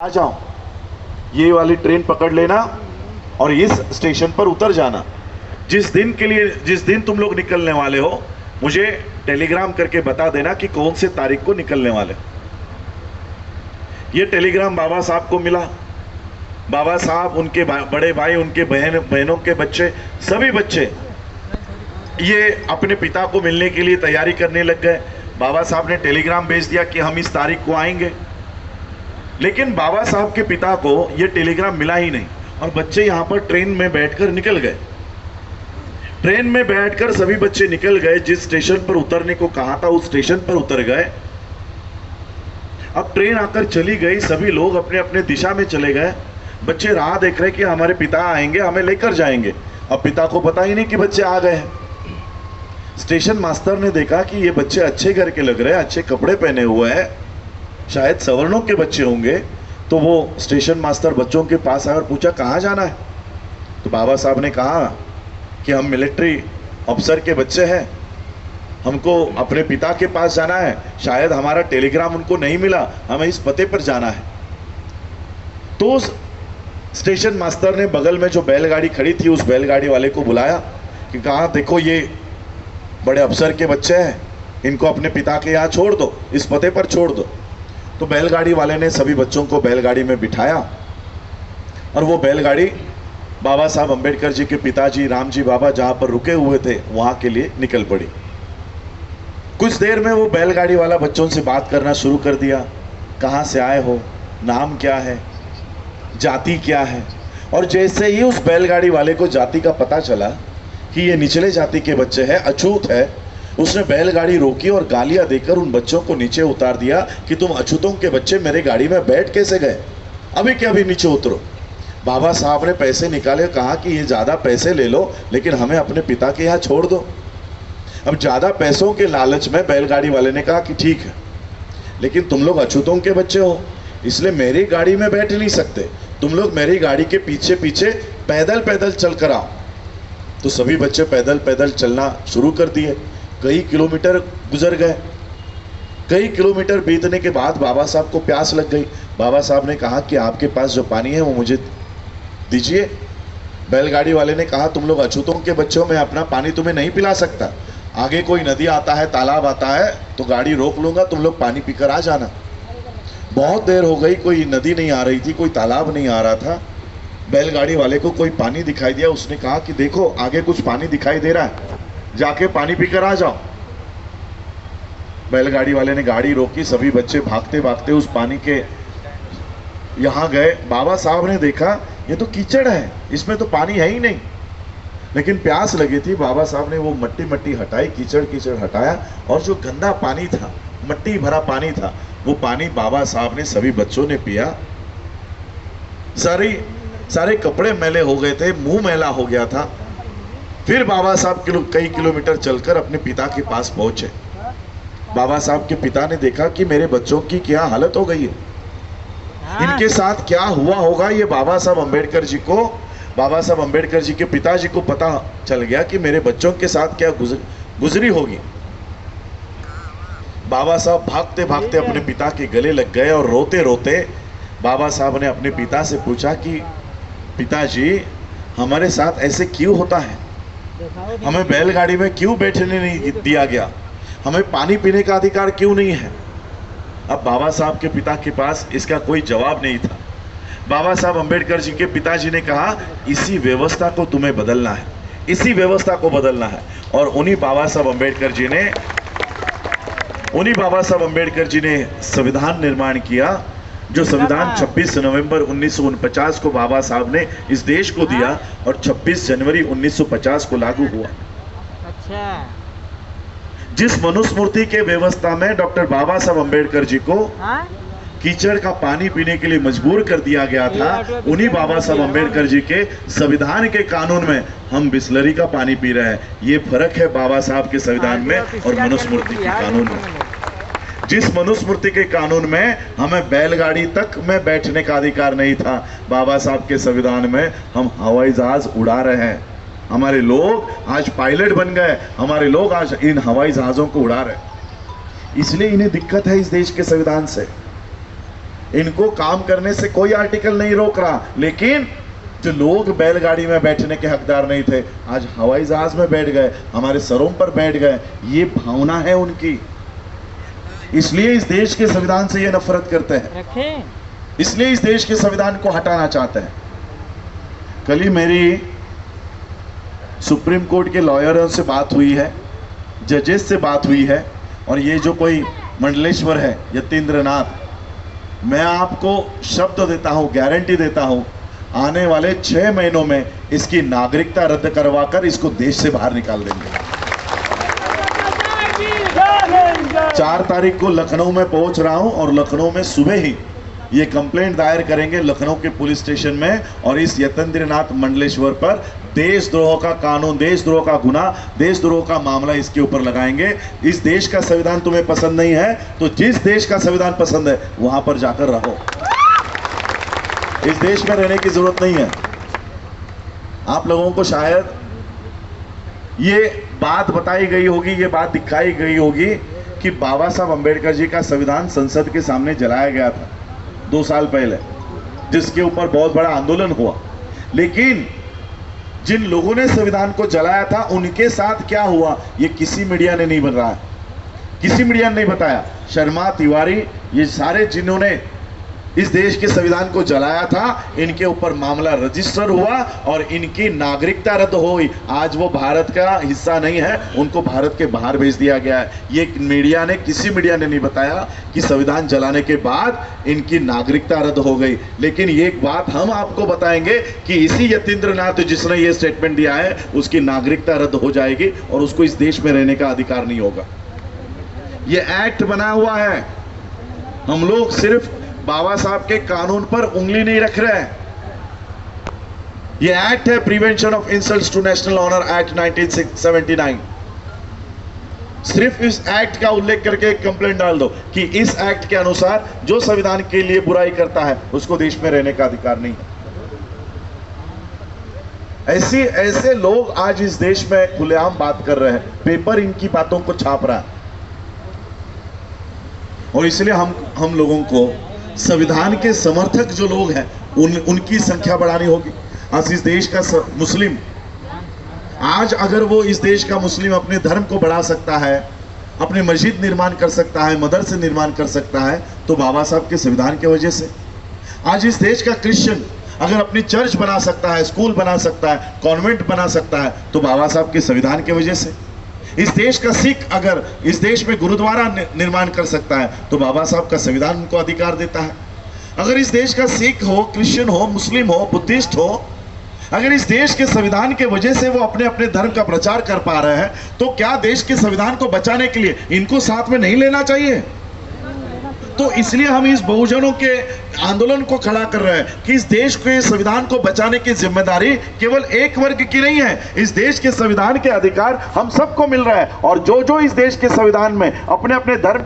आ जाओ, ये वाली ट्रेन पकड़ लेना और इस स्टेशन पर उतर जाना। जिस दिन तुम लोग निकलने वाले हो मुझे टेलीग्राम करके बता देना कि कौन से तारीख को निकलने वाले। ये टेलीग्राम बाबा साहब को मिला। बाबा साहब, उनके बड़े भाई, उनके बहनों के बच्चे, सभी बच्चे ये अपने पिता को मिलने के लिए तैयारी करने लग गए। बाबा साहब ने टेलीग्राम भेज दिया कि हम इस तारीख को आएंगे, लेकिन बाबा साहब के पिता को यह टेलीग्राम मिला ही नहीं और बच्चे यहां पर ट्रेन में बैठकर निकल गए। ट्रेन में बैठकर सभी बच्चे निकल गए। जिस स्टेशन पर उतरने को कहा था उस स्टेशन पर उतर गए। अब ट्रेन आकर चली गई, सभी लोग अपने अपने दिशा में चले गए। बच्चे राह देख रहे कि हमारे पिता आएंगे, हमें लेकर जाएंगे। अब पिता को पता ही नहीं कि बच्चे आ गए हैं। स्टेशन मास्टर ने देखा कि ये बच्चे अच्छे घर के लग रहे हैं, अच्छे कपड़े पहने हुए हैं, शायद सवर्णों के बच्चे होंगे। तो वो स्टेशन मास्टर बच्चों के पास आकर पूछा, कहाँ जाना है? तो बाबा साहब ने कहा कि हम मिलिट्री अफसर के बच्चे हैं, हमको अपने पिता के पास जाना है, शायद हमारा टेलीग्राम उनको नहीं मिला, हमें इस पते पर जाना है। तो उस स्टेशन मास्टर ने बगल में जो बैलगाड़ी खड़ी थी उस बैलगाड़ी वाले को बुलाया कि कहा, देखो ये बड़े अफसर के बच्चे हैं, इनको अपने पिता के यहाँ छोड़ दो, इस पते पर छोड़ दो। तो बैलगाड़ी वाले ने सभी बच्चों को बैलगाड़ी में बिठाया और वो बैलगाड़ी बाबा साहब अंबेडकर जी के पिताजी रामजी बाबा जहां पर रुके हुए थे वहां के लिए निकल पड़ी। कुछ देर में वो बैलगाड़ी वाला बच्चों से बात करना शुरू कर दिया। कहां से आए हो, नाम क्या है, जाति क्या है। और जैसे ही उस बैलगाड़ी वाले को जाति का पता चला कि ये निचले जाति के बच्चे हैं, अछूत है, उसने बैलगाड़ी रोकी और गालियां देकर उन बच्चों को नीचे उतार दिया कि तुम अछूतों के बच्चे मेरे गाड़ी में बैठ कैसे गए, अभी के अभी नीचे उतरो। बाबा साहब ने पैसे निकाले, कहा कि ये ज़्यादा पैसे ले लो लेकिन हमें अपने पिता के यहाँ छोड़ दो। अब ज़्यादा पैसों के लालच में बैलगाड़ी वाले ने कहा कि ठीक है, लेकिन तुम लोग अछूतों के बच्चे हो इसलिए मेरी गाड़ी में बैठ नहीं सकते, तुम लोग मेरी गाड़ी के पीछे पीछे पैदल पैदल चल कर आओ। तो सभी बच्चे पैदल पैदल चलना शुरू कर दिए। कई किलोमीटर गुजर गए। कई किलोमीटर बीतने के बाद बाबा साहब को प्यास लग गई। बाबा साहब ने कहा कि आपके पास जो पानी है वो मुझे दीजिए। बैलगाड़ी वाले ने कहा, तुम लोग अछूतों के बच्चों में अपना पानी तुम्हें नहीं पिला सकता, आगे कोई नदी आता है, तालाब आता है तो गाड़ी रोक लूंगा, तुम लोग पानी पीकर आ जाना। बहुत देर हो गई, कोई नदी नहीं आ रही थी, कोई तालाब नहीं आ रहा था। बैलगाड़ी वाले को कोई पानी दिखाई दिया। उसने कहा कि देखो आगे कुछ पानी दिखाई दे रहा है, जाके पानी पीकर आ जाओ। बैलगाड़ी वाले ने गाड़ी रोकी, सभी बच्चे भागते भागते उस पानी के यहां गए। बाबा साहब ने देखा ये तो कीचड़ है, इसमें तो पानी है ही नहीं, लेकिन प्यास लगी थी। बाबा साहब ने वो मट्टी हटाई, कीचड़ हटाया और जो गंदा पानी था, मट्टी भरा पानी था, वो पानी बाबा साहब ने सभी बच्चों ने पिया। सारे कपड़े मैले हो गए थे, मुंह मैला हो गया था। फिर बाबा साहब कई किलोमीटर चलकर अपने पिता के पास पहुंचे। बाबा साहब के पिता ने देखा कि मेरे बच्चों की क्या हालत हो गई है, इनके साथ क्या हुआ होगा। ये बाबा साहब अंबेडकर जी के पिताजी को पता चल गया कि मेरे बच्चों के साथ क्या गुजरी होगी। बाबा साहब भागते भागते अपने पिता के गले लग गए और रोते रोते बाबा साहब ने अपने पिता से पूछा कि पिताजी, हमारे साथ ऐसे क्यों होता है, हमें बैलगाड़ी में क्यों बैठने नहीं दिया गया, हमें पानी पीने का अधिकार क्यों नहीं है। अब बाबा साहब के पिता के पास इसका कोई जवाब नहीं था। बाबा साहब अंबेडकर जी के पिताजी ने कहा, इसी व्यवस्था को तुम्हें बदलना है, इसी व्यवस्था को बदलना है। और उन्हीं बाबा साहब अंबेडकर जी ने संविधान निर्माण किया, जो संविधान 26 नवंबर 1949 को बाबा साहब ने इस देश को दिया और 26 जनवरी 1950 को लागू हुआ। अच्छा। जिस मनुस्मृति के व्यवस्था में डॉक्टर बाबा साहब अंबेडकर जी को कीचड़ का पानी पीने के लिए मजबूर कर दिया गया था, उन्हीं बाबा साहब अंबेडकर जी के संविधान के कानून में हम बिस्लरी का पानी पी रहे हैं। ये फर्क है बाबा साहब के संविधान में और मनुस्मृति के कानून में। जिस मनुस्मृति के कानून में हमें बैलगाड़ी तक में बैठने का अधिकार नहीं था, बाबा साहब के संविधान में हम हवाई जहाज उड़ा रहे हैं। हमारे लोग आज पायलट बन गए, हमारे लोग आज इन हवाई जहाजों को उड़ा रहे हैं। इसलिए इन्हें दिक्कत है इस देश के संविधान से। इनको काम करने से कोई आर्टिकल नहीं रोक रहा, लेकिन जो लोग बैलगाड़ी में बैठने के हकदार नहीं थे आज हवाई जहाज में बैठ गए, हमारे सरों पर बैठ गए। ये भावना है उनकी, इसलिए इस देश के संविधान से ये नफरत करते हैं, इसलिए इस देश के संविधान को हटाना चाहते हैं। कल ही मेरी सुप्रीम कोर्ट के लॉयरों से बात हुई है, जजेस से बात हुई है, और ये जो कोई मंडलेश्वर है यतीन्द्र नाथ, मैं आपको शब्द देता हूं, गारंटी देता हूं, आने वाले 6 महीनों में इसकी नागरिकता रद्द करवाकर इसको देश से बाहर निकाल देंगे। 4 तारीख को लखनऊ में पहुंच रहा हूं और लखनऊ में सुबह ही ये कंप्लेंट दायर करेंगे लखनऊ के पुलिस स्टेशन में, और इस यतीन्द्र नाथ मंडलेश्वर पर देशद्रोह का कानून, देशद्रोह का गुनाह, देशद्रोह का मामला इसके ऊपर लगाएंगे। इस देश का संविधान तुम्हें पसंद नहीं है तो जिस देश का संविधान पसंद है वहां पर जाकर रहो, इस देश में रहने की जरूरत नहीं है। आप लोगों को शायद ये बात बताई गई होगी, ये बात दिखाई गई होगी कि बाबा साहब अंबेडकर जी का संविधान संसद के सामने जलाया गया था 2 साल पहले, जिसके ऊपर बहुत बड़ा आंदोलन हुआ। लेकिन जिन लोगों ने संविधान को जलाया था उनके साथ क्या हुआ ये किसी मीडिया ने नहीं बताया, किसी मीडिया ने नहीं बताया। शर्मा, तिवारी, ये सारे जिन्होंने इस देश के संविधान को जलाया था, इनके ऊपर मामला रजिस्टर हुआ और इनकी नागरिकता रद्द हो गई। आज वो भारत का हिस्सा नहीं है, उनको भारत के बाहर भेज दिया गया है। ये मीडिया ने, किसी मीडिया ने नहीं बताया कि संविधान जलाने के बाद इनकी नागरिकता रद्द हो गई। लेकिन ये एक बात हम आपको बताएंगे कि इसी यतीन्द्र नाथ जिसने ये स्टेटमेंट दिया है उसकी नागरिकता रद्द हो जाएगी और उसको इस देश में रहने का अधिकार नहीं होगा। ये एक्ट बना हुआ है, हम लोग सिर्फ बाबा साहब के कानून पर उंगली नहीं रख रहे हैं। ये एक्ट है prevention of insults to national honour act 1979। सिर्फ इस एक्ट का उल्लेख करके एक कंप्लेंट डाल दो कि इस एक्ट के अनुसार जो संविधान के लिए बुराई करता है उसको देश में रहने का अधिकार नहीं है। ऐसे लोग आज इस देश में खुलेआम बात कर रहे हैं, पेपर इनकी बातों को छाप रहा है। और इसलिए हम लोगों को संविधान के समर्थक जो लोग हैं उनकी संख्या बढ़ानी होगी। आज इस देश का मुस्लिम, आज अगर वो इस देश का मुस्लिम अपने धर्म को बढ़ा सकता है, अपने मस्जिद निर्माण कर सकता है, मदरसे निर्माण कर सकता है, तो बाबा साहब के संविधान की वजह से। आज इस देश का क्रिश्चियन अगर अपनी चर्च बना सकता है, स्कूल बना सकता है, कॉन्वेंट बना सकता है, तो बाबा साहब के संविधान की वजह से। इस देश का सिख अगर इस देश में गुरुद्वारा निर्माण कर सकता है तो बाबा साहब का संविधान उनको अधिकार देता है। अगर इस देश का सिख हो, क्रिश्चियन हो, मुस्लिम हो, बुद्धिस्ट हो, अगर इस देश के संविधान के वजह से वो अपने अपने धर्म का प्रचार कर पा रहे हैं, तो क्या देश के संविधान को बचाने के लिए इनको साथ में नहीं लेना चाहिए? तो इसलिए हम इस बहुजनों के आंदोलन को खड़ा कर रहे हैं कि इस देश के संविधान को बचाने की जिम्मेदारी केवल एक वर्ग की नहीं है। इस देश के संविधान के अधिकार हम सबको मिल रहा है, और जो इस देश के संविधान में अपने अपने धर्म